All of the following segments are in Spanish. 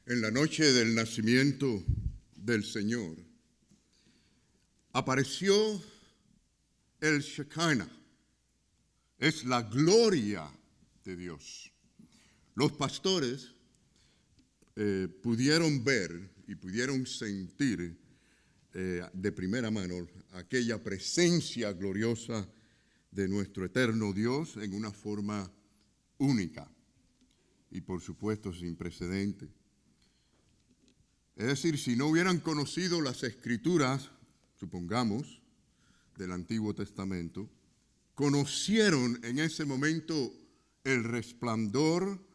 En la noche del nacimiento del Señor, apareció el Shekinah, es la gloria de Dios. Los pastores pudieron ver y pudieron sentir de primera mano aquella presencia gloriosa de nuestro eterno Dios en una forma única y por supuesto sin precedente. Es decir, si no hubieran conocido las Escrituras, supongamos, del Antiguo Testamento, conocieron en ese momento el resplandor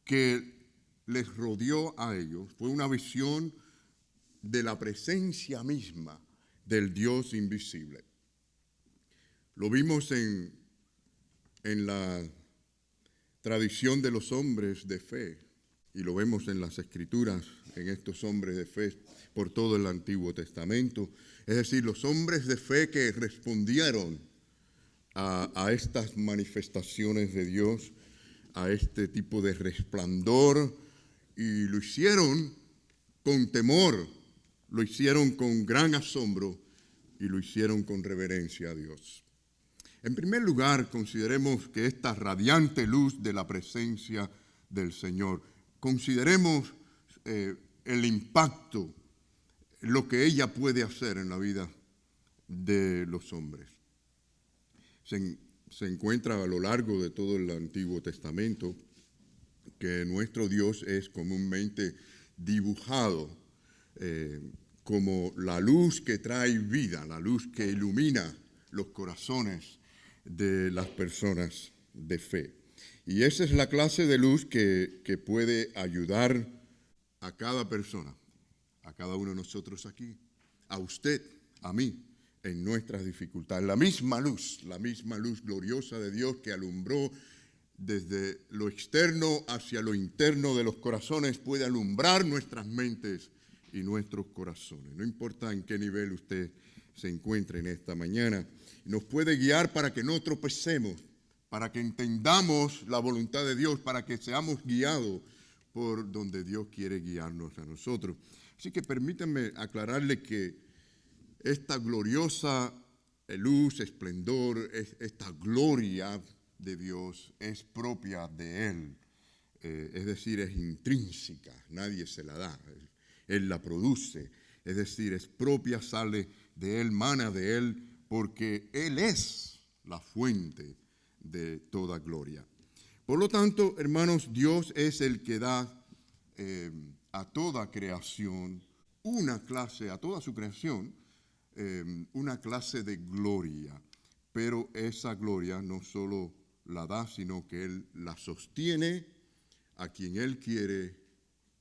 que les rodeó a ellos. Fue una visión de la presencia misma del Dios invisible. Lo vimos en la tradición de los hombres de fe y lo vemos en las Escrituras, en estos hombres de fe por todo el Antiguo Testamento. Es decir, los hombres de fe que respondieron a estas manifestaciones de Dios, a este tipo de resplandor, y lo hicieron con temor, lo hicieron con gran asombro y lo hicieron con reverencia a Dios. En primer lugar, consideremos que esta radiante luz de la presencia del Señor, consideremos el impacto, lo que ella puede hacer en la vida de los hombres. Se encuentra a lo largo de todo el Antiguo Testamento que nuestro Dios es comúnmente dibujado como la luz que trae vida, la luz que ilumina los corazones de las personas de fe. Y esa es la clase de luz que puede ayudar a cada persona, a cada uno de nosotros aquí, a usted, a mí, en nuestras dificultades. La misma luz gloriosa de Dios que alumbró desde lo externo hacia lo interno de los corazones puede alumbrar nuestras mentes y nuestros corazones. No importa en qué nivel usted se encuentre en esta mañana, nos puede guiar para que no tropecemos, para que entendamos la voluntad de Dios, para que seamos guiados por donde Dios quiere guiarnos a nosotros. Así que permítanme aclararle que esta gloriosa luz, esplendor, esta gloria de Dios es propia de Él, es decir, es intrínseca, nadie se la da, Él la produce, es decir, es propia, sale de Él, mana de Él, porque Él es la fuente de toda gloria. Por lo tanto, hermanos, Dios es el que da a toda creación a toda su creación, una clase de gloria, pero esa gloria no solo la da, sino que Él la sostiene a quien Él quiere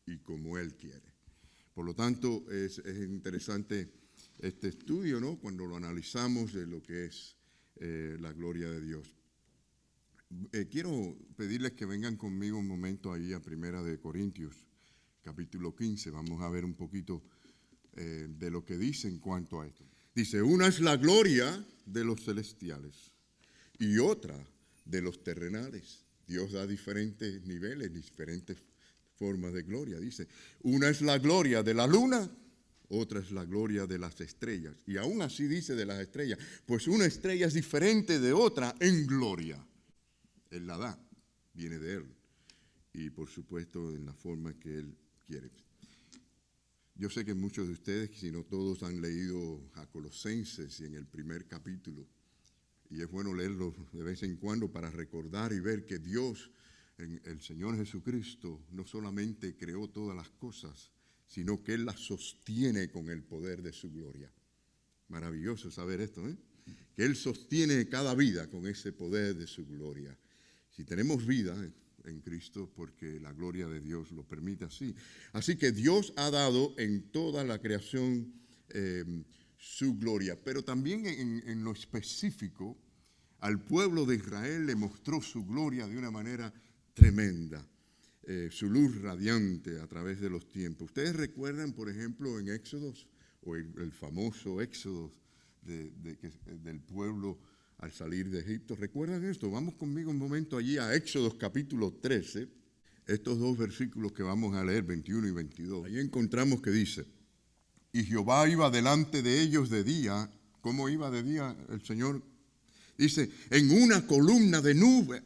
y como Él quiere. Por lo tanto, es interesante este estudio, ¿no? Cuando lo analizamos de lo que es la gloria de Dios. Quiero pedirles que vengan conmigo un momento ahí a 1 Corintios, capítulo 15. Vamos a ver un poquito de lo que dice en cuanto a esto. Dice, una es la gloria de los celestiales y otra de los terrenales. Dios da diferentes niveles, diferentes formas de gloria. Dice, una es la gloria de la luna, otra es la gloria de las estrellas. Y aún así dice de las estrellas, pues una estrella es diferente de otra en gloria. Él la da, viene de Él. Y por supuesto en la forma que Él quiere. Yo sé que muchos de ustedes, si no todos, han leído a Colosenses y en el primer capítulo. Y es bueno leerlo de vez en cuando para recordar y ver que Dios, el Señor Jesucristo, no solamente creó todas las cosas, sino que Él las sostiene con el poder de su gloria. Maravilloso saber esto, ¿eh? Que Él sostiene cada vida con ese poder de su gloria. Si tenemos vida en Cristo, porque la gloria de Dios lo permite así. Así que Dios ha dado en toda la creación su gloria, pero también en lo específico, al pueblo de Israel le mostró su gloria de una manera tremenda, su luz radiante a través de los tiempos. Ustedes recuerdan, por ejemplo, en Éxodos, o el famoso Éxodo del pueblo al salir de Egipto. ¿Recuerdan esto? Vamos conmigo un momento allí a Éxodo capítulo 13. estos dos versículos que vamos a leer, 21 y 22. Ahí encontramos que dice, y Jehová iba delante de ellos de día. ¿Cómo iba de día el Señor? Dice, en una columna de nube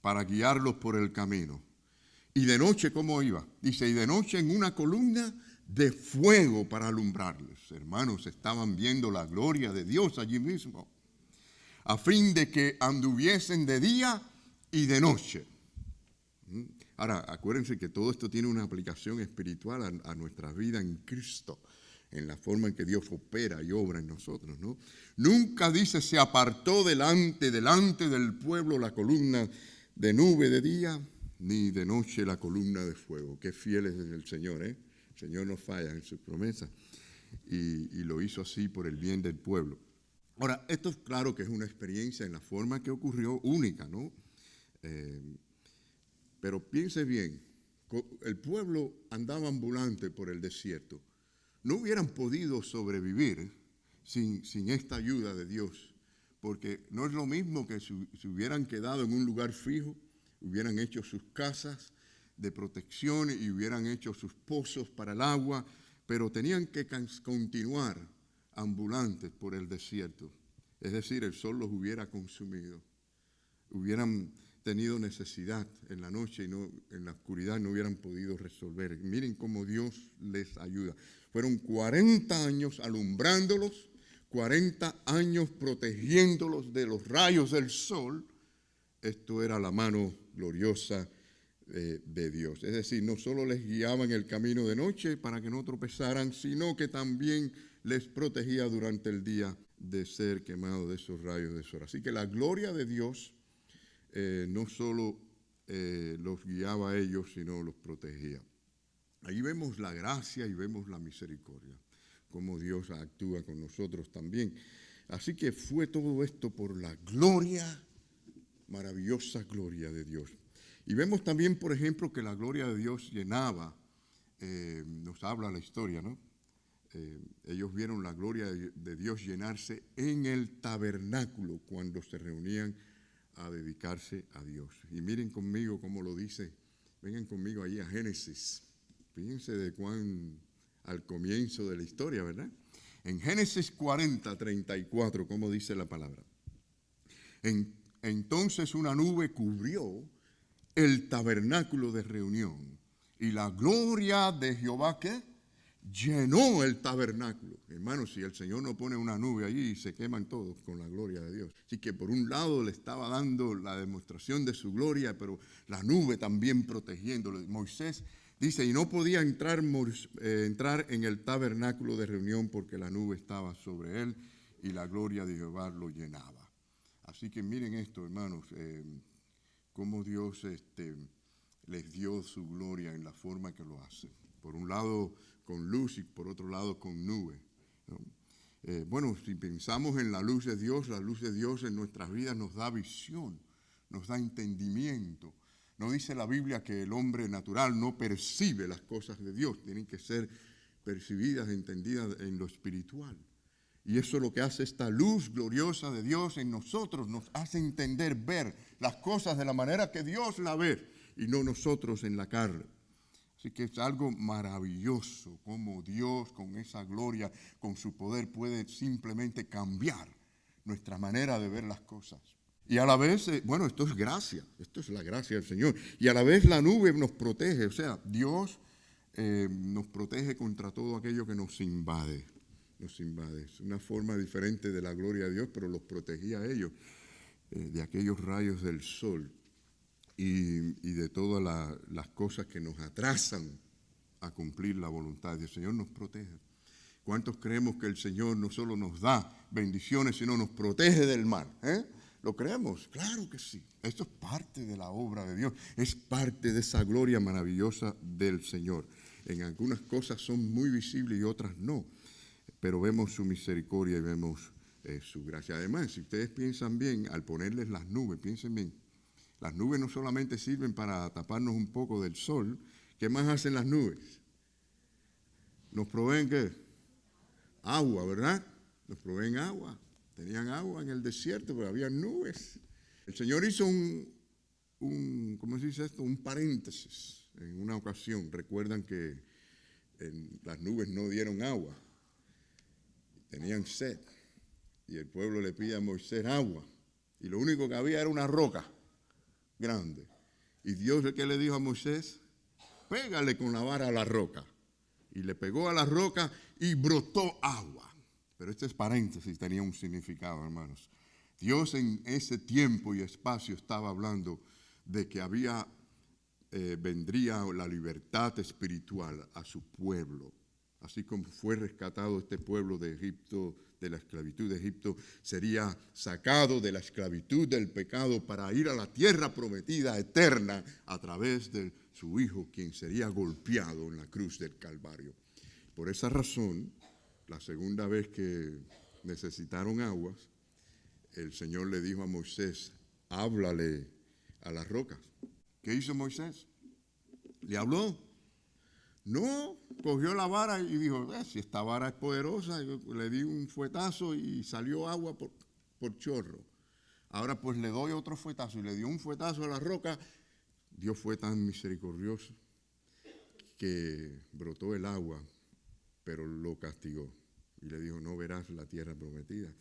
para guiarlos por el camino. Y de noche, ¿cómo iba? Dice, y de noche en una columna de fuego para alumbrarles. Hermanos, estaban viendo la gloria de Dios allí mismo, a fin de que anduviesen de día y de noche. Ahora, acuérdense que todo esto tiene una aplicación espiritual a nuestra vida en Cristo, en la forma en que Dios opera y obra en nosotros, ¿no? Nunca dice, se apartó delante del pueblo la columna de nube de día, ni de noche la columna de fuego. Qué fiel es el Señor, ¿eh? El Señor no falla en sus promesas. Y lo hizo así por el bien del pueblo. Ahora, esto es claro que es una experiencia en la forma que ocurrió única, ¿no? Pero piense bien, el pueblo andaba ambulante por el desierto. No hubieran podido sobrevivir sin esta ayuda de Dios, porque no es lo mismo que si hubieran quedado en un lugar fijo, hubieran hecho sus casas de protección y hubieran hecho sus pozos para el agua, pero tenían que continuar ambulantes por el desierto. Es decir, el sol los hubiera consumido. Hubieran tenido necesidad en la noche y no, en la oscuridad no hubieran podido resolver. Miren cómo Dios les ayuda. Fueron 40 años alumbrándolos, 40 años protegiéndolos de los rayos del sol. Esto era la mano gloriosa de Dios. Es decir, no solo les guiaba en el camino de noche para que no tropezaran, sino que también les protegía durante el día de ser quemados de esos rayos de sol. Así que la gloria de Dios no solo los guiaba a ellos, sino los protegía. Ahí vemos la gracia y vemos la misericordia, cómo Dios actúa con nosotros también. Así que fue todo esto por la gloria, maravillosa gloria de Dios. Y vemos también, por ejemplo, que la gloria de Dios llenaba, nos habla la historia, ¿no? Ellos vieron la gloria de Dios llenarse en el tabernáculo cuando se reunían a dedicarse a Dios. Y miren conmigo cómo lo dice, vengan conmigo ahí a Génesis. Fíjense de cuán al comienzo de la historia, ¿verdad? En Génesis 40, 34, ¿cómo dice la palabra? Entonces una nube cubrió el tabernáculo de reunión y la gloria de Jehová, ¿qué? Llenó el tabernáculo. Hermanos, si el Señor no pone una nube allí, se queman todos con la gloria de Dios. Así que por un lado le estaba dando la demostración de su gloria, pero la nube también protegiéndolo. Moisés dice, y no podía entrar en el tabernáculo de reunión porque la nube estaba sobre él y la gloria de Jehová lo llenaba. Así que miren esto, hermanos, cómo Dios les dio su gloria en la forma que lo hace. Por un lado con luz y por otro lado con nube, ¿no? Bueno, si pensamos en la luz de Dios en nuestras vidas nos da visión, nos da entendimiento. No dice la Biblia que el hombre natural no percibe las cosas de Dios, tienen que ser percibidas, entendidas en lo espiritual. Y eso es lo que hace esta luz gloriosa de Dios en nosotros, nos hace entender, ver las cosas de la manera que Dios la ve y no nosotros en la carne. Así que es algo maravilloso como Dios con esa gloria, con su poder puede simplemente cambiar nuestra manera de ver las cosas. Y a la vez, bueno, esto es gracia, esto es la gracia del Señor. Y a la vez la nube nos protege, o sea, Dios nos protege contra todo aquello que nos invade. Nos invade. Es una forma diferente de la gloria de Dios, pero los protegía a ellos de aquellos rayos del sol. Y de todas las cosas que nos atrasan a cumplir la voluntad. El Señor nos protege. ¿Cuántos creemos que el Señor no solo nos da bendiciones, sino nos protege del mal? ¿Lo creemos? Claro que sí. Esto es parte de la obra de Dios. Es parte de esa gloria maravillosa del Señor. En algunas cosas son muy visibles y otras no. Pero vemos su misericordia y vemos su gracia. Además, si ustedes piensan bien, al ponerles las nubes, piensen bien. Las nubes no solamente sirven para taparnos un poco del sol. ¿Qué más hacen las nubes? Nos proveen, ¿qué? Agua, ¿verdad? Nos proveen agua. Tenían agua en el desierto, pero había nubes. El Señor hizo ¿cómo se dice esto? Un paréntesis. En una ocasión, recuerdan que las nubes no dieron agua, tenían sed, y el pueblo le pide a Moisés agua, y lo único que había era una roca grande. Y Dios, ¿qué le dijo a Moisés? Pégale con la vara a la roca. Y le pegó a la roca y brotó agua. Pero este es paréntesis, tenía un significado, hermanos. Dios en ese tiempo y espacio estaba hablando de que vendría la libertad espiritual a su pueblo. Así como fue rescatado este pueblo de Egipto, de la esclavitud de Egipto, sería sacado de la esclavitud del pecado para ir a la tierra prometida eterna a través de su Hijo, quien sería golpeado en la cruz del Calvario. Por esa razón, la segunda vez que necesitaron aguas, el Señor le dijo a Moisés, háblale a las rocas. ¿Qué hizo Moisés? ¿Le habló? No, cogió la vara y dijo, si esta vara es poderosa, le di un fuetazo y salió agua por chorro. Ahora pues le doy otro fuetazo y le dio un fuetazo a la roca. Dios fue tan misericordioso que brotó el agua, pero lo castigó. Y le dijo, no verás la tierra prometida.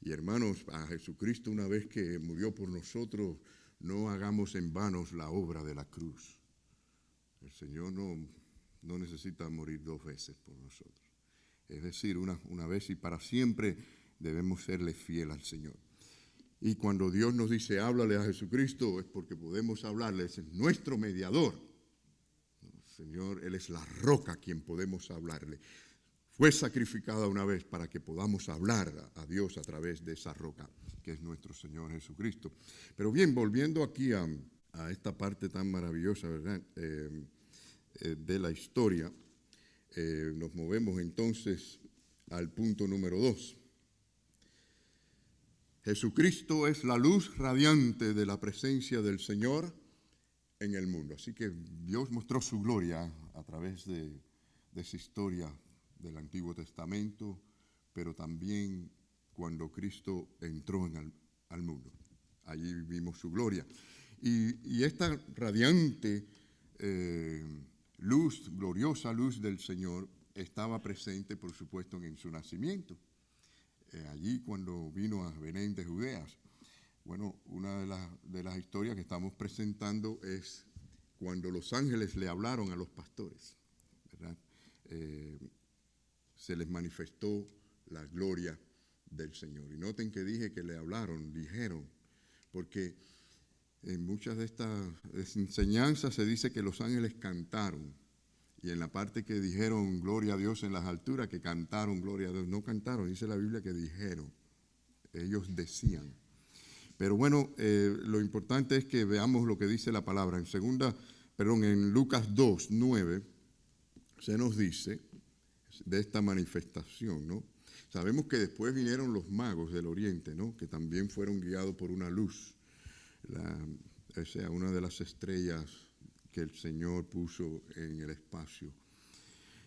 Y hermanos, a Jesucristo una vez que murió por nosotros, no hagamos en vano la obra de la cruz. El Señor no necesita morir 2 veces por nosotros. Es decir, una vez y para siempre debemos serle fiel al Señor. Y cuando Dios nos dice, háblale a Jesucristo, es porque podemos hablarle, es nuestro mediador. Señor, Él es la roca a quien podemos hablarle. Fue sacrificada una vez para que podamos hablar a Dios a través de esa roca, que es nuestro Señor Jesucristo. Pero bien, volviendo aquí a esta parte tan maravillosa, ¿verdad?, de la historia, nos movemos entonces al punto número 2. Jesucristo es la luz radiante de la presencia del Señor en el mundo. Así que Dios mostró su gloria a través de esa historia del Antiguo Testamento, pero también cuando Cristo entró al mundo. Allí vimos su gloria. Y esta radiante luz, gloriosa luz del Señor, estaba presente, por supuesto, en su nacimiento. Allí cuando vino a Belén de Judeas. Bueno, una de las historias que estamos presentando es cuando los ángeles le hablaron a los pastores, ¿verdad? Se les manifestó la gloria del Señor. Y noten que dije que le hablaron, dijeron, porque en muchas de estas enseñanzas se dice que los ángeles cantaron. Y en la parte que dijeron gloria a Dios en las alturas, que cantaron gloria a Dios, no cantaron, dice la Biblia que dijeron, ellos decían. Pero bueno, lo importante es que veamos lo que dice la palabra. En Lucas 2, 9, se nos dice de esta manifestación, ¿no? Sabemos que después vinieron los magos del oriente, ¿no?, que también fueron guiados por una luz, o sea, una de las estrellas que el Señor puso en el espacio.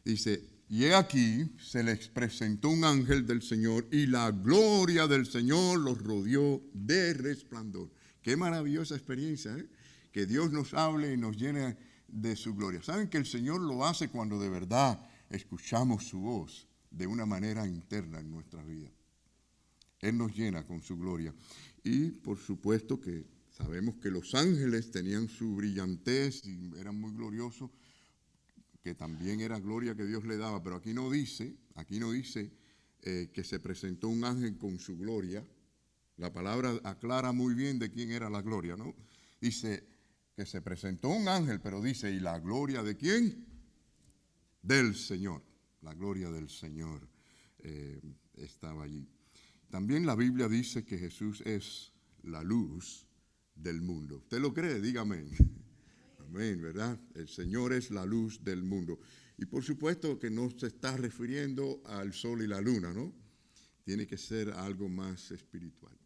Dice, y he aquí, se les presentó un ángel del Señor y la gloria del Señor los rodeó de resplandor. Qué maravillosa experiencia, ¿eh? Que Dios nos hable y nos llene de su gloria. ¿Saben que el Señor lo hace cuando de verdad escuchamos su voz de una manera interna en nuestra vida? Él nos llena con su gloria. Y por supuesto que sabemos que los ángeles tenían su brillantez y eran muy gloriosos, que también era gloria que Dios le daba, pero aquí no dice que se presentó un ángel con su gloria. La palabra aclara muy bien de quién era la gloria, ¿no? Dice que se presentó un ángel, pero dice, ¿y la gloria de quién? Del Señor. La gloria del Señor estaba allí. También la Biblia dice que Jesús es la luz del mundo. ¿Usted lo cree? Dígame. Amén, ¿verdad? El Señor es la luz del mundo. Y por supuesto que no se está refiriendo al sol y la luna, ¿no? Tiene que ser algo más espiritual.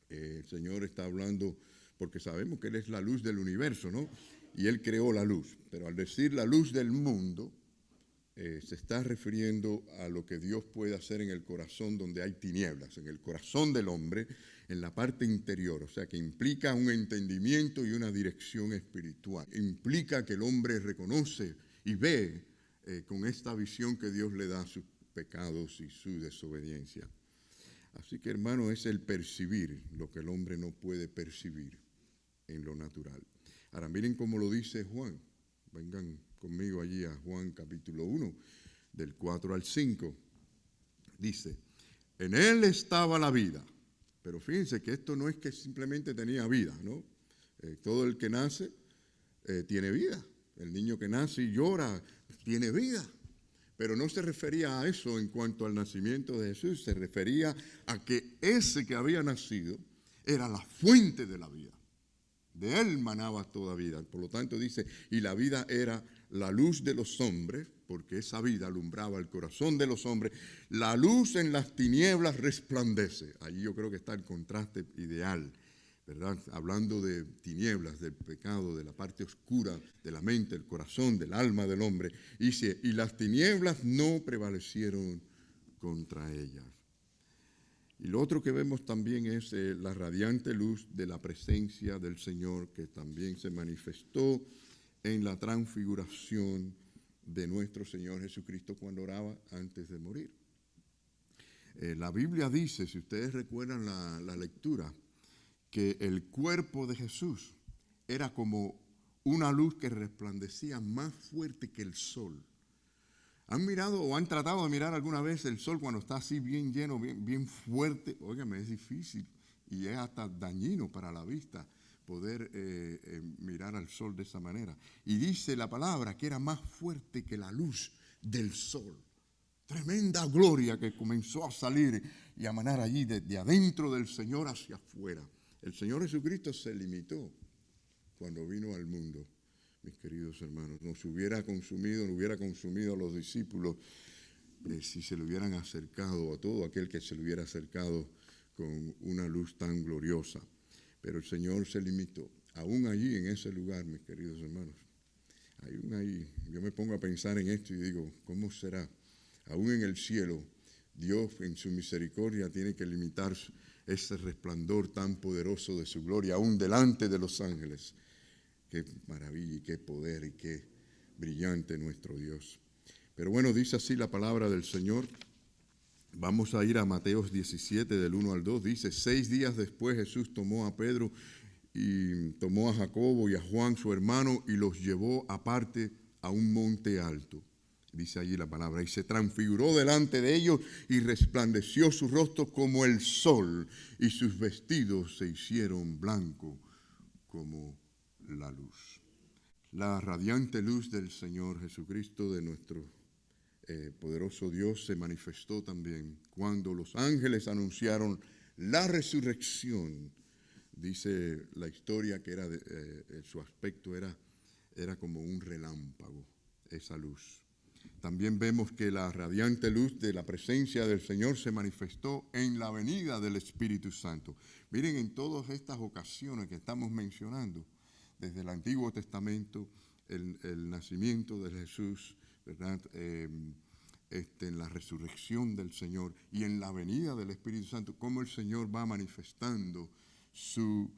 El Señor está hablando, porque sabemos que Él es la luz del universo, ¿no? Y Él creó la luz. Pero al decir la luz del mundo, se está refiriendo a lo que Dios puede hacer en el corazón donde hay tinieblas, en el corazón del hombre, en la parte interior, o sea que implica un entendimiento y una dirección espiritual. Implica que el hombre reconoce y ve con esta visión que Dios le da sus pecados y su desobediencia. Así que, hermano, es el percibir lo que el hombre no puede percibir en lo natural. Ahora, miren cómo lo dice Juan. Vengan conmigo allí a Juan capítulo 1, del 4 al 5. Dice, en él estaba la vida. Pero fíjense que esto no es que simplemente tenía vida, ¿no? Todo el que nace tiene vida. El niño que nace y llora tiene vida. Pero no se refería a eso en cuanto al nacimiento de Jesús. Se refería a que ese que había nacido era la fuente de la vida. De él manaba toda vida. Por lo tanto dice, y la vida era la luz de los hombres, porque esa vida alumbraba el corazón de los hombres. La luz en las tinieblas resplandece. Allí yo creo que está el contraste ideal, ¿verdad? Hablando de tinieblas, del pecado, de la parte oscura de la mente, el corazón, del alma del hombre. Dice, y las tinieblas no prevalecieron contra ellas. Y lo otro que vemos también es la radiante luz de la presencia del Señor, que también se manifestó en la transfiguración de nuestro Señor Jesucristo cuando oraba antes de morir. La Biblia dice, si ustedes recuerdan la lectura, que el cuerpo de Jesús era como una luz que resplandecía más fuerte que el sol. ¿Han mirado o han tratado de mirar alguna vez el sol cuando está así bien lleno, bien fuerte? Óigame, es difícil y es hasta dañino para la vista poder mirar al sol de esa manera. Y dice la palabra que era más fuerte que la luz del sol. Tremenda gloria que comenzó a salir y a emanar allí desde adentro del Señor hacia afuera. El Señor Jesucristo se limitó cuando vino al mundo. Mis queridos hermanos, no hubiera consumido a los discípulos si se le hubieran acercado a todo aquel que se le hubiera acercado con una luz tan gloriosa. Pero el Señor se limitó. Aún allí, en ese lugar, mis queridos hermanos, aún ahí, yo me pongo a pensar en esto y digo, ¿cómo será? Aún en el cielo, Dios en su misericordia tiene que limitar ese resplandor tan poderoso de su gloria, aún delante de los ángeles. Qué maravilla y qué poder y qué brillante nuestro Dios. Pero bueno, dice así la palabra del Señor. Vamos a ir a Mateo 17, del 1 al 2. Dice, 6 días después Jesús tomó a Pedro y tomó a Jacobo y a Juan, su hermano, y los llevó aparte a un monte alto. Dice allí la palabra, y se transfiguró delante de ellos y resplandeció su rostro como el sol, y sus vestidos se hicieron blancos como la luz. La radiante luz del Señor Jesucristo, de nuestro poderoso Dios, se manifestó también cuando los ángeles anunciaron la resurrección. Dice la historia que era su aspecto era como un relámpago, esa luz. También vemos que la radiante luz de la presencia del Señor se manifestó en la venida del Espíritu Santo. Miren, en todas estas ocasiones que estamos mencionando, desde el Antiguo Testamento, el nacimiento de Jesús, ¿verdad? En la resurrección del Señor y en la venida del Espíritu Santo, cómo el Señor va manifestando su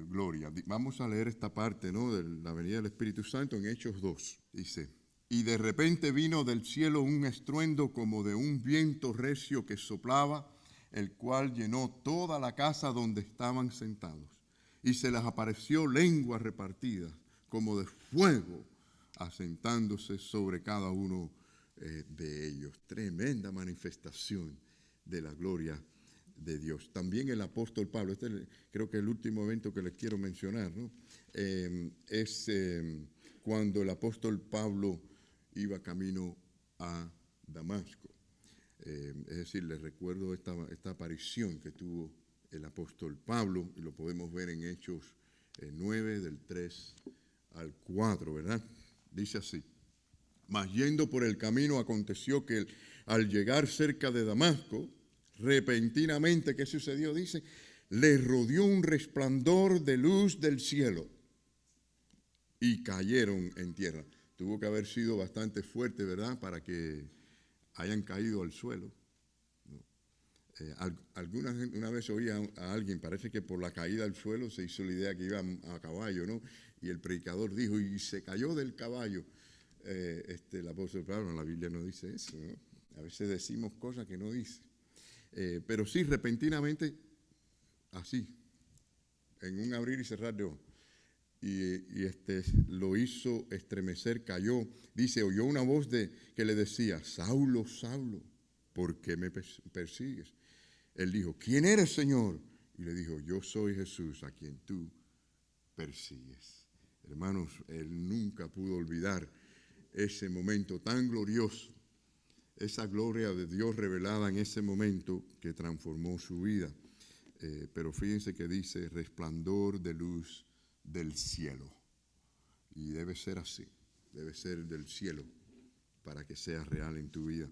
gloria. Vamos a leer esta parte, ¿no?, de la venida del Espíritu Santo en Hechos 2. Dice, y de repente vino del cielo un estruendo como de un viento recio que soplaba, el cual llenó toda la casa donde estaban sentados. Y se les apareció lenguas repartidas como de fuego, asentándose sobre cada uno de ellos. Tremenda manifestación de la gloria de Dios. También el apóstol Pablo, creo que es el último evento que les quiero mencionar, ¿no? Es cuando el apóstol Pablo iba camino a Damasco. Es decir, les recuerdo esta aparición que tuvo el apóstol Pablo, y lo podemos ver en Hechos 9, del 3 al 4, ¿verdad? Dice así, mas yendo por el camino aconteció que al llegar cerca de Damasco, repentinamente, ¿qué sucedió? Dice, le rodeó un resplandor de luz del cielo y cayeron en tierra. tuvo que haber sido bastante fuerte, ¿verdad?, para que hayan caído al suelo. Una vez oí a alguien, parece que por la caída al suelo se hizo la idea que iban a caballo, ¿no? Y el predicador dijo, y se cayó del caballo. El apóstol Pablo, en la Biblia no dice eso, ¿no? A veces decimos cosas que no dice. Pero sí, repentinamente, así, en un abrir y cerrar de ojos. Y lo hizo estremecer, cayó. Dice, oyó una voz que le decía, Saulo, Saulo, ¿por qué me persigues? Él dijo, ¿quién eres, Señor? Y le dijo, yo soy Jesús, a quien tú persigues. Hermanos, él nunca pudo olvidar ese momento tan glorioso, esa gloria de Dios revelada en ese momento que transformó su vida. Pero fíjense que dice, resplandor de luz del cielo. Y debe ser así, debe ser del cielo para que sea real en tu vida.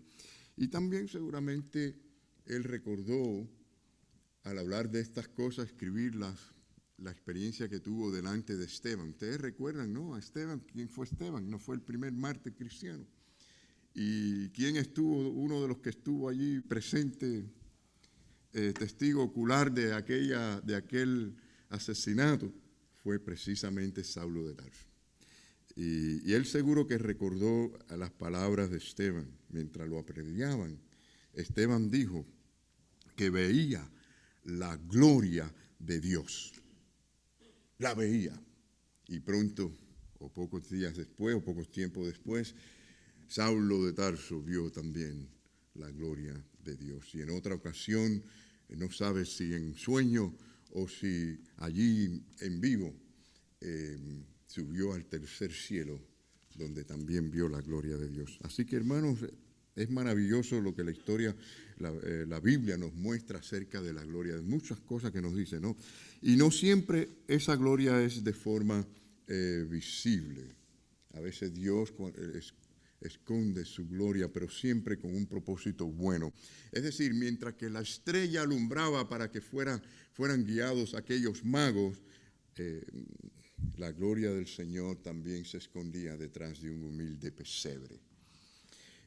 Y también seguramente él recordó, al hablar de estas cosas, escribirlas, la experiencia que tuvo delante de Esteban. Ustedes recuerdan, ¿no? A Esteban, ¿quién fue Esteban? No fue el primer mártir cristiano. ¿Y quién estuvo, uno de los que estuvo allí presente, testigo ocular de aquel asesinato? Fue precisamente Saulo de Tarso. Y él seguro que recordó a las palabras de Esteban mientras lo aprediaban. Esteban dijo que veía la gloria de Dios. La veía. Y pronto, o pocos días después, o pocos tiempos después, Saulo de Tarso vio también la gloria de Dios. Y en otra ocasión, no sabe si en sueño o si allí en vivo, subió al tercer cielo, donde también vio la gloria de Dios. Así que, hermanos, es maravilloso lo que la historia, la Biblia nos muestra acerca de la gloria, de muchas cosas que nos dice, ¿no? Y no siempre esa gloria es de forma visible. A veces Dios esconde su gloria, pero siempre con un propósito bueno. Es decir, mientras que la estrella alumbraba para que fueran guiados aquellos magos, la gloria del Señor también se escondía detrás de un humilde pesebre.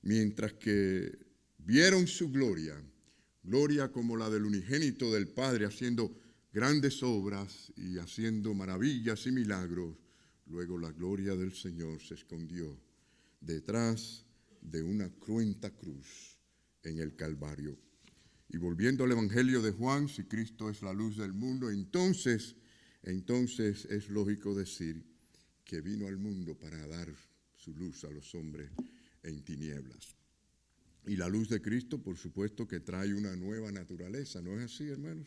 Mientras que vieron su gloria, gloria como la del unigénito del Padre, haciendo grandes obras y haciendo maravillas y milagros, luego la gloria del Señor se escondió detrás de una cruenta cruz en el Calvario. Y volviendo al Evangelio de Juan, si Cristo es la luz del mundo, entonces es lógico decir que vino al mundo para dar su luz a los hombres en tinieblas. Y la luz de Cristo, por supuesto, que trae una nueva naturaleza, ¿no es así, hermanos?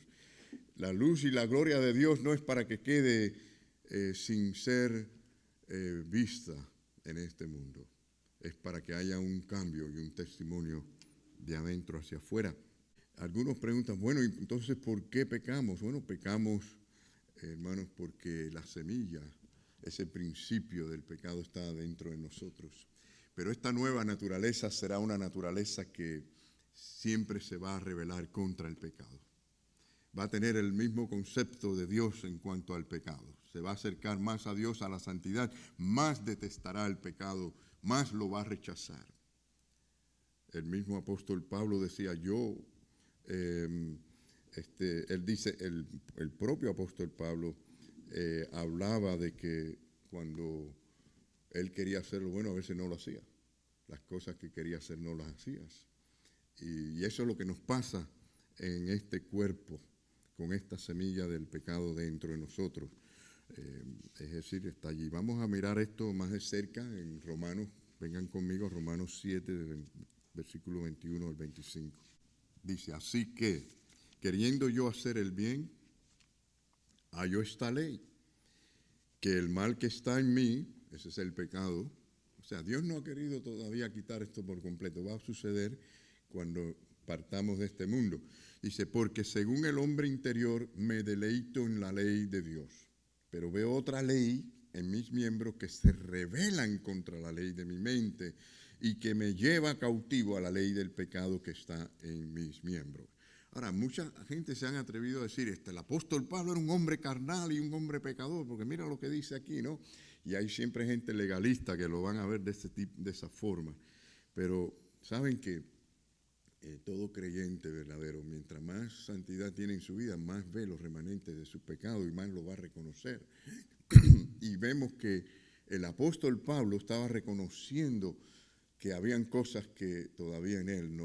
La luz y la gloria de Dios no es para que quede sin ser vista en este mundo. Es para que haya un cambio y un testimonio de adentro hacia afuera. Algunos preguntan, bueno, entonces, ¿por qué pecamos? Bueno, pecamos, hermanos, porque la semilla, ese principio del pecado está dentro de nosotros. Pero esta nueva naturaleza será una naturaleza que siempre se va a rebelar contra el pecado. Va a tener el mismo concepto de Dios en cuanto al pecado. Se va a acercar más a Dios, a la santidad, más detestará el pecado, más lo va a rechazar. El mismo apóstol Pablo decía, él dice, el propio apóstol Pablo hablaba de que cuando él quería hacer lo bueno, a veces no lo hacía. Las cosas que quería hacer no las hacías. Y eso es lo que nos pasa en este cuerpo, con esta semilla del pecado dentro de nosotros. Es decir, está allí. Vamos a mirar esto más de cerca en Romanos. Vengan conmigo, Romanos 7, versículo 21 al 25. Dice, así que, queriendo yo hacer el bien, hallo esta ley, que el mal que está en mí, ese es el pecado. O sea, Dios no ha querido todavía quitar esto por completo. Va a suceder cuando partamos de este mundo. Dice, porque según el hombre interior me deleito en la ley de Dios, pero veo otra ley en mis miembros que se rebelan contra la ley de mi mente y que me lleva cautivo a la ley del pecado que está en mis miembros. Ahora, mucha gente se han atrevido a decir, el apóstol Pablo era un hombre carnal y un hombre pecador, porque mira lo que dice aquí, ¿no? Y hay siempre gente legalista que lo van a ver de ese tipo, de esa forma. Pero saben que todo creyente verdadero, mientras más santidad tiene en su vida, más ve los remanentes de su pecado y más lo va a reconocer. Y vemos que el apóstol Pablo estaba reconociendo que habían cosas que todavía en él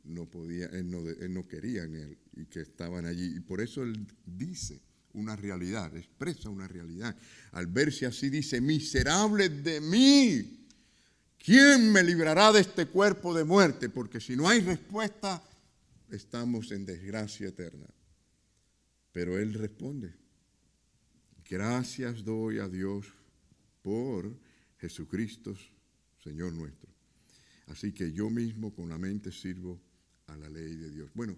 no podía, él no quería en él y que estaban allí. Y por eso él dice una realidad, expresa una realidad. Al verse así dice, miserable de mí, ¿quién me librará de este cuerpo de muerte? Porque si no hay respuesta, estamos en desgracia eterna. Pero él responde, gracias doy a Dios por Jesucristo, Señor nuestro. Así que yo mismo con la mente sirvo a la ley de Dios. Bueno,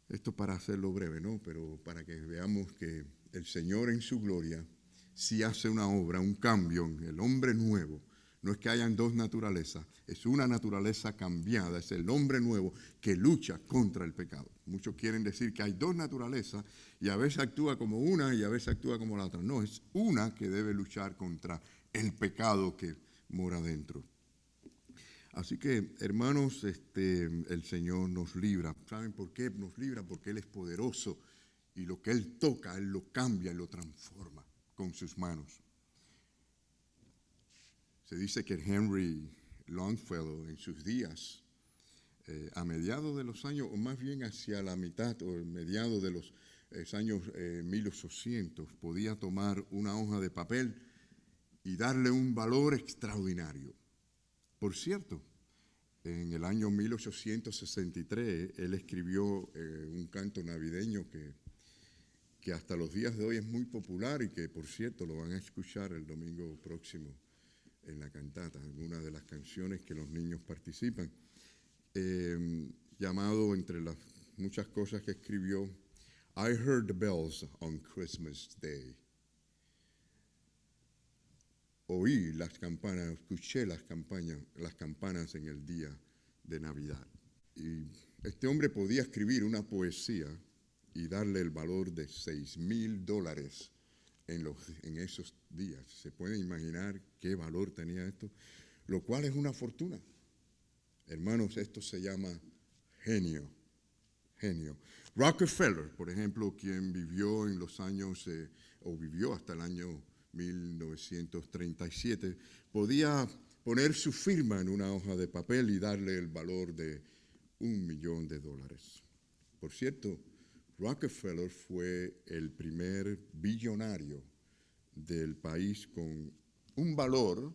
esto para hacerlo breve, ¿no? Pero para que veamos que el Señor en su gloria sí hace una obra, un cambio en el hombre nuevo. No es que hayan dos naturalezas, es una naturaleza cambiada, es el hombre nuevo que lucha contra el pecado. Muchos quieren decir que hay dos naturalezas y a veces actúa como una y a veces actúa como la otra. No, es una que debe luchar contra el pecado que mora dentro. Así que, hermanos, el Señor nos libra. ¿Saben por qué nos libra? Porque Él es poderoso y lo que Él toca, Él lo cambia, Él lo transforma con sus manos. Se dice que Henry Longfellow en sus días, a mediados de los años, o más bien hacia la mitad o mediados de los años 1800, podía tomar una hoja de papel y darle un valor extraordinario. Por cierto, en el año 1863, él escribió un canto navideño que hasta los días de hoy es muy popular y que, por cierto, lo van a escuchar el domingo próximo en la cantata, en una de las canciones que los niños participan, llamado, entre las muchas cosas que escribió, I heard the bells on Christmas Day. Oí las campanas, escuché las campanas en el día de Navidad. Y este hombre podía escribir una poesía y darle el valor de $6,000 en esos días. ¿Se puede imaginar qué valor tenía esto? Lo cual es una fortuna. Hermanos, esto se llama genio. Rockefeller, por ejemplo, quien vivió en los años, o vivió hasta el año 1937, podía poner su firma en una hoja de papel y darle el valor de $1,000,000. Por cierto, Rockefeller fue el primer billonario del país con un valor,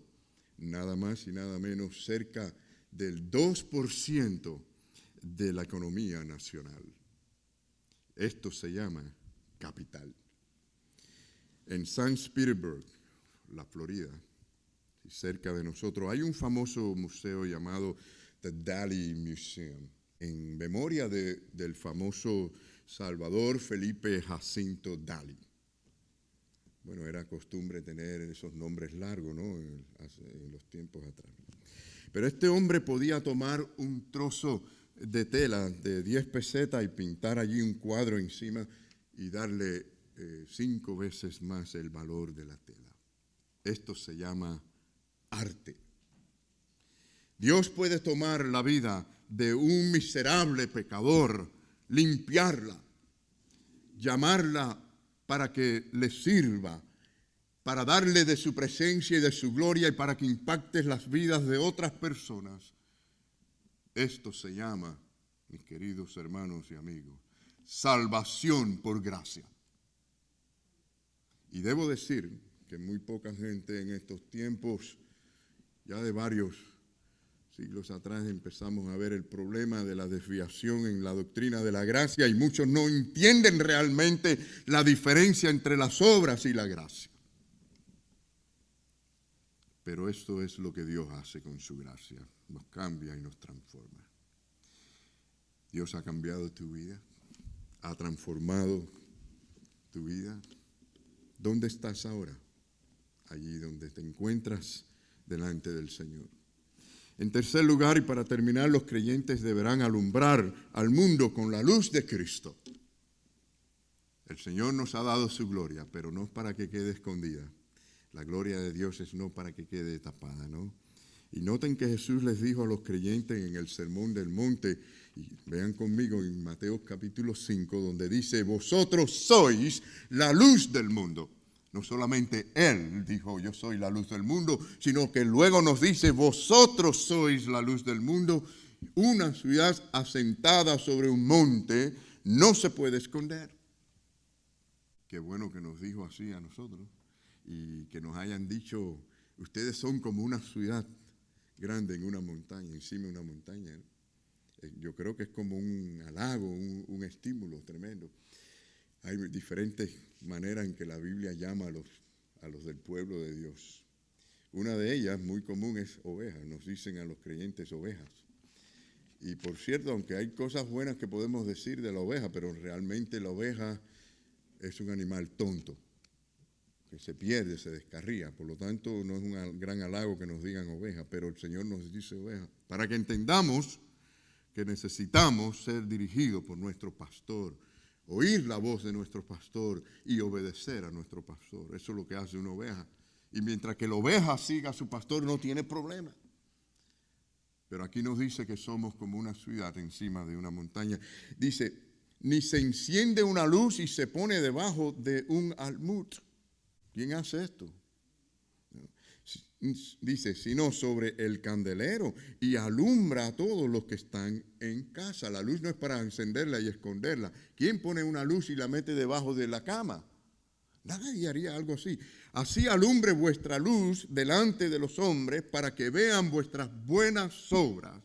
nada más y nada menos, cerca del 2% de la economía nacional. Esto se llama capital. En St. Petersburg, la Florida, cerca de nosotros, hay un famoso museo llamado The Dalí Museum, en memoria del famoso Salvador Felipe Jacinto Dalí. Bueno, era costumbre tener esos nombres largos, ¿no? En los tiempos atrás. Pero este hombre podía tomar un trozo de tela de 10 pesetas y pintar allí un cuadro encima y darle 5 veces más el valor de la tela. Esto se llama arte. Dios puede tomar la vida de un miserable pecador, limpiarla, llamarla para que le sirva, para darle de su presencia y de su gloria y para que impacte las vidas de otras personas. Esto se llama, mis queridos hermanos y amigos, salvación por gracia. Y debo decir que muy poca gente en estos tiempos, ya de varios siglos atrás, empezamos a ver el problema de la desviación en la doctrina de la gracia y muchos no entienden realmente la diferencia entre las obras y la gracia. Pero esto es lo que Dios hace con su gracia, nos cambia y nos transforma. Dios ha cambiado tu vida, ha transformado tu vida. ¿Dónde estás ahora? Allí donde te encuentras delante del Señor. En tercer lugar, y para terminar, los creyentes deberán alumbrar al mundo con la luz de Cristo. El Señor nos ha dado su gloria, pero no es para que quede escondida. La gloria de Dios es no para que quede tapada, ¿no? Y noten que Jesús les dijo a los creyentes en el Sermón del Monte, y vean conmigo en Mateo capítulo 5, donde dice, vosotros sois la luz del mundo. No solamente Él dijo, yo soy la luz del mundo, sino que luego nos dice, vosotros sois la luz del mundo. Una ciudad asentada sobre un monte no se puede esconder. Qué bueno que nos dijo así a nosotros y que nos hayan dicho, ustedes son como una ciudad grande en una montaña, encima de una montaña, ¿no? Yo creo que es como un halago, un estímulo tremendo. Hay diferentes maneras en que la Biblia llama a los del pueblo de Dios. Una de ellas, muy común, es ovejas. Nos dicen a los creyentes ovejas. Y por cierto, aunque hay cosas buenas que podemos decir de la oveja, pero realmente la oveja es un animal tonto, que se pierde, se descarría. Por lo tanto, no es un gran halago que nos digan oveja, pero el Señor nos dice oveja, para que entendamos que necesitamos ser dirigidos por nuestro pastor, oír la voz de nuestro pastor y obedecer a nuestro pastor. Eso es lo que hace una oveja. Y mientras que la oveja siga a su pastor, no tiene problema. Pero aquí nos dice que somos como una ciudad encima de una montaña. Dice, ni se enciende una luz y se pone debajo de un almud. ¿Quién hace esto? Dice, sino sobre el candelero y alumbra a todos los que están en casa. La luz no es para encenderla y esconderla. ¿Quién pone una luz y la mete debajo de la cama? Nadie haría algo así. Así alumbre vuestra luz delante de los hombres para que vean vuestras buenas obras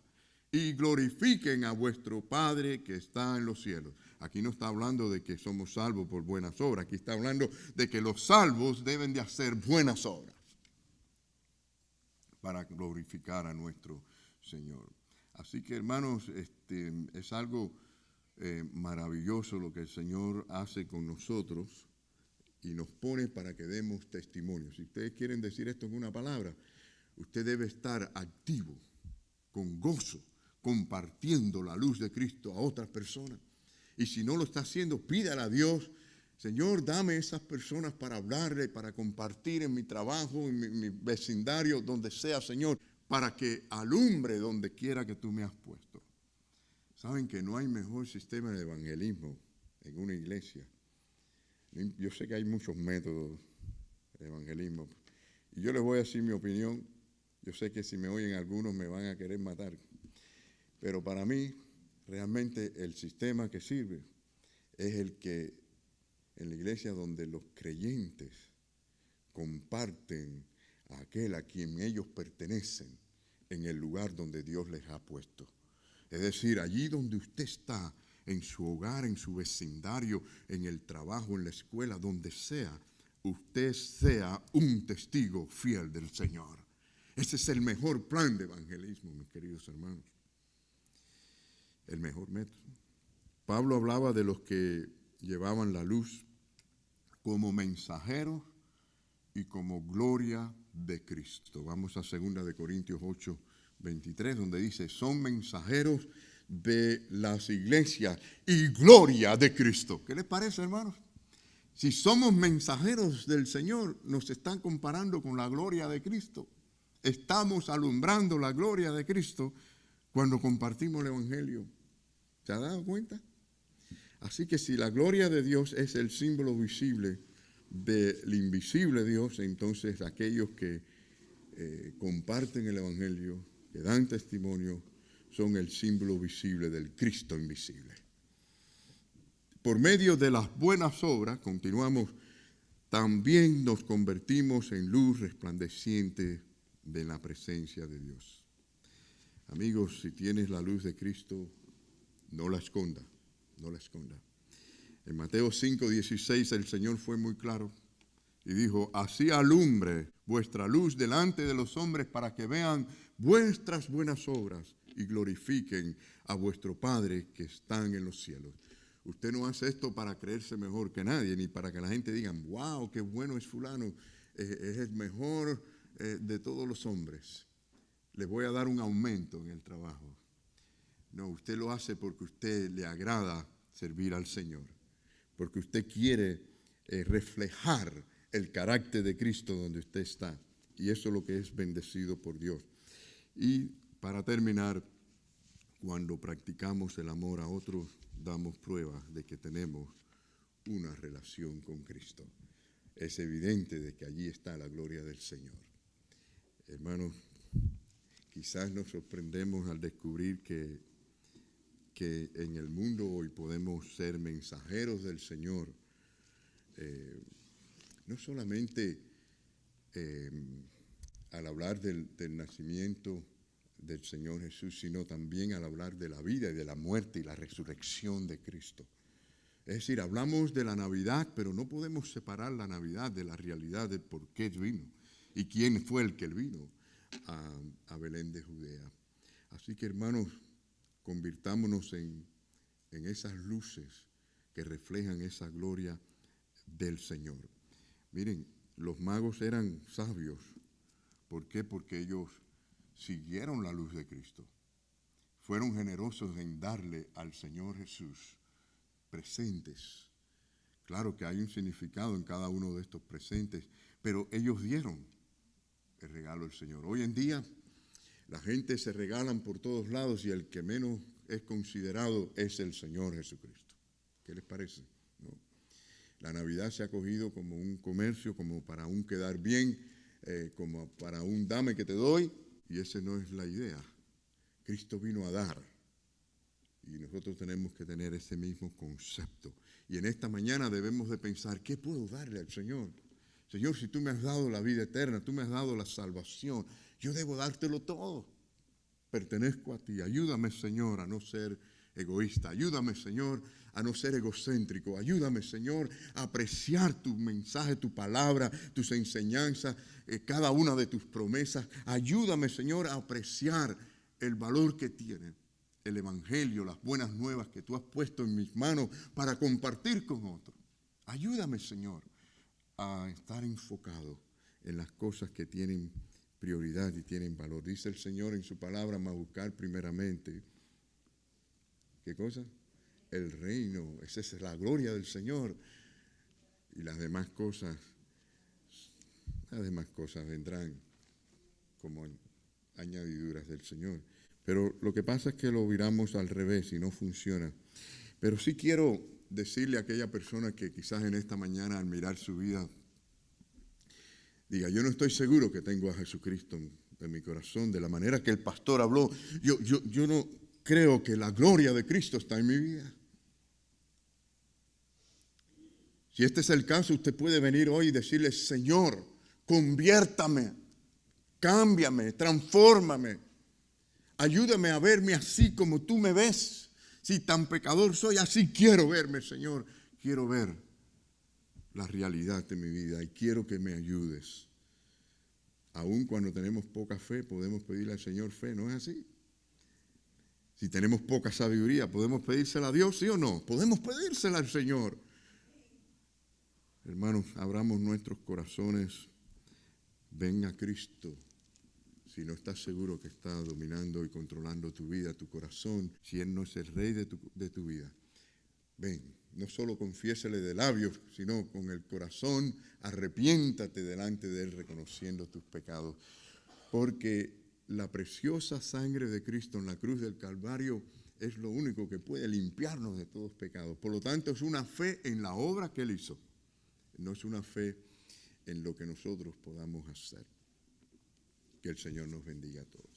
y glorifiquen a vuestro Padre que está en los cielos. Aquí no está hablando de que somos salvos por buenas obras. Aquí está hablando de que los salvos deben de hacer buenas obras para glorificar a nuestro Señor. Así que, hermanos, es algo maravilloso lo que el Señor hace con nosotros y nos pone para que demos testimonio. Si ustedes quieren decir esto en una palabra, usted debe estar activo, con gozo, compartiendo la luz de Cristo a otras personas. Y si no lo está haciendo, pídale a Dios, Señor, dame esas personas para hablarle, para compartir en mi trabajo, en mi vecindario, donde sea, Señor, para que alumbre donde quiera que tú me has puesto. Saben que no hay mejor sistema de evangelismo en una iglesia. Yo sé que hay muchos métodos de evangelismo. Y yo les voy a decir mi opinión. Yo sé que si me oyen algunos me van a querer matar. Pero para mí, realmente el sistema que sirve es el que en la iglesia donde los creyentes comparten a aquel a quien ellos pertenecen en el lugar donde Dios les ha puesto. Es decir, allí donde usted está, en su hogar, en su vecindario, en el trabajo, en la escuela, donde sea, usted sea un testigo fiel del Señor. Ese es el mejor plan de evangelismo, mis queridos hermanos. El mejor método. Pablo hablaba de los que llevaban la luz como mensajeros y como gloria de Cristo. Vamos a 2 de Corintios 8, 23, donde dice, son mensajeros de las iglesias y gloria de Cristo. ¿Qué les parece, hermanos? Si somos mensajeros del Señor, nos están comparando con la gloria de Cristo. Estamos alumbrando la gloria de Cristo cuando compartimos el Evangelio. ¿Se ha dado cuenta? Así que si la gloria de Dios es el símbolo visible del invisible Dios, entonces aquellos que comparten el Evangelio, que dan testimonio, son el símbolo visible del Cristo invisible. Por medio de las buenas obras, continuamos, también nos convertimos en luz resplandeciente de la presencia de Dios. Amigos, si tienes la luz de Cristo, no la esconda, no la esconda. En Mateo 5:16 el Señor fue muy claro y dijo, así alumbre vuestra luz delante de los hombres para que vean vuestras buenas obras y glorifiquen a vuestro Padre que está en los cielos. Usted no hace esto para creerse mejor que nadie, ni para que la gente diga, wow, qué bueno es fulano, es el mejor de todos los hombres. Le voy a dar un aumento en el trabajo. No, usted lo hace porque usted le agrada servir al Señor, porque usted quiere reflejar el carácter de Cristo donde usted está. Y eso es lo que es bendecido por Dios. Y para terminar, cuando practicamos el amor a otros, damos prueba de que tenemos una relación con Cristo. Es evidente de que allí está la gloria del Señor. Hermanos, quizás nos sorprendemos al descubrir que en el mundo hoy podemos ser mensajeros del Señor, no solamente al hablar del nacimiento del Señor Jesús, sino también al hablar de la vida y de la muerte y la resurrección de Cristo. Es decir, hablamos de la Navidad, pero no podemos separar la Navidad de la realidad de por qué vino y quién fue el que vino a Belén de Judea. Así que, hermanos, convirtámonos en esas luces que reflejan esa gloria del Señor. Miren, los magos eran sabios. ¿Por qué? Porque ellos siguieron la luz de Cristo. Fueron generosos en darle al Señor Jesús presentes. Claro que hay un significado en cada uno de estos presentes, pero ellos dieron el regalo al Señor. Hoy en día la gente se regalan por todos lados y el que menos es considerado es el Señor Jesucristo. ¿Qué les parece? ¿No? La Navidad se ha cogido como un comercio, como para un quedar bien, como para un dame que te doy, y esa no es la idea. Cristo vino a dar. Y nosotros tenemos que tener ese mismo concepto. Y en esta mañana debemos de pensar, ¿qué puedo darle al Señor? Señor, si tú me has dado la vida eterna, tú me has dado la salvación, yo debo dártelo todo. Pertenezco a ti. Ayúdame, Señor, a no ser egoísta. Ayúdame, Señor, a no ser egocéntrico. Ayúdame, Señor, a apreciar tu mensaje, tu palabra, tus enseñanzas, cada una de tus promesas. Ayúdame, Señor, a apreciar el valor que tiene el Evangelio, las buenas nuevas que tú has puesto en mis manos para compartir con otros. Ayúdame, Señor, a estar enfocado en las cosas que tienen prioridad y tienen valor. Dice el Señor en su palabra, a buscar primeramente, ¿qué cosa? El reino. Esa es la gloria del Señor. Y las demás cosas vendrán como añadiduras del Señor. Pero lo que pasa es que lo viramos al revés y no funciona. Pero sí quiero decirle a aquella persona que quizás en esta mañana al mirar su vida diga, yo no estoy seguro que tengo a Jesucristo en mi corazón de la manera que el pastor habló. Yo no creo que la gloria de Cristo está en mi vida. Si este es el caso, usted puede venir hoy y decirle, Señor, conviértame, cámbiame, transfórmame. Ayúdame a verme así como tú me ves. Si tan pecador soy, así quiero verme, Señor. Quiero ver la realidad de mi vida y quiero que me ayudes. Aun cuando tenemos poca fe, podemos pedirle al Señor fe, ¿no es así? Si tenemos poca sabiduría, ¿podemos pedírsela a Dios, sí o no? Podemos pedírsela al Señor. Hermanos, abramos nuestros corazones. Ven a Cristo. Si no estás seguro que está dominando y controlando tu vida, tu corazón, si Él no es el rey de tu vida, ven, no solo confiésele de labios, sino con el corazón, arrepiéntate delante de Él reconociendo tus pecados. Porque la preciosa sangre de Cristo en la cruz del Calvario es lo único que puede limpiarnos de todos pecados. Por lo tanto, es una fe en la obra que Él hizo, no es una fe en lo que nosotros podamos hacer. Que el Señor nos bendiga a todos.